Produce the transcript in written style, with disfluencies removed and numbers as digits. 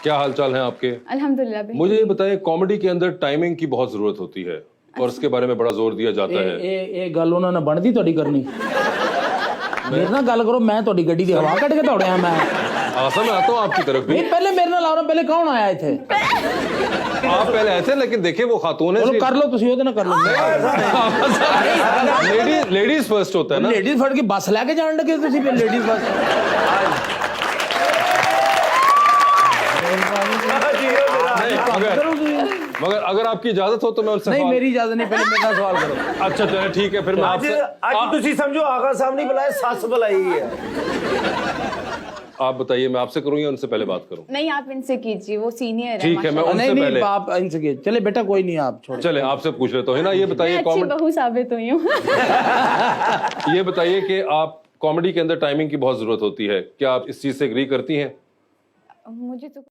क्या हाल चाल है आपके? अल्हम्दुलिल्लाह। मुझे ये बताइए, कॉमेडी के अंदर टाइमिंग की बहुत जरूरत होती है और उसके बारे में बड़ा जोर दिया जाता है। ਇਹ ਗੱਲ ਉਹਨਾਂ ਨੇ ਬਣਦੀ ਤੁਹਾਡੀ ਕਰਨੀ ਮੇਰੇ ਨਾਲ ਗੱਲ ਕਰੋ मैं ਤੁਹਾਡੀ ਗੱਡੀ ਦੀ ਹਵਾ ਕੱਢ ਕੇ ਦੌੜਿਆ मैं आशा मैं आता हूँ आपकी तरफ भी। नहीं पहले मेरे ਨਾਲ ਆ ਰਹਾ पहले कौन आया ਇੱਥੇ आप पहले आए थे, लेकिन देखिए वो खातून है। ਚਲੋ ਕਰ ਲਓ ਤੁਸੀਂ ਉਹਦੇ ਨਾਲ ਕਰ ਲਓ लेडीज फर्स्ट होता है ना। ਲੇਡੀਜ਼ ਫੜ ਕੇ ਬੱਸ ਲੈ ਕੇ ਜਾਣ ਲੱਗੇ ਤੁਸੀਂ ਫਿਰ ਲੇਡੀਜ਼ ਬੱਸ मगर अगर आपकी इजाजत हो तो मैं उनसे नहीं मेरी इजाजत नहीं पहले मेरा सवाल करो अच्छा चले ठीक है फिर मैं ਅੱਜ आपसे ਤੁਸੀਂ ਸਮਝੋ ਆਗਾ ਸਾਹਿਬ नहीं बुलाए सस बुलाई है। आप बताइए, मैं आपसे करूँ या उनसे पहले बात करूँ? नहीं, आप इनसे कीजिए, वो सीनियर है। ठीक है, मैं उनसे नहीं पहले आप इनसे किए चले बेटा कोई नहीं आप छोड़ चले आपसे पूछ लेता हूँ, है ना। ये मैं बताइए अच्छी बहू साबित हुई हूँ। ये बताइए कि आप कॉमेडी के अंदर टाइमिंग की बहुत जरूरत होती है, क्या आप इस चीज से एग्री करती हैं? मुझे तो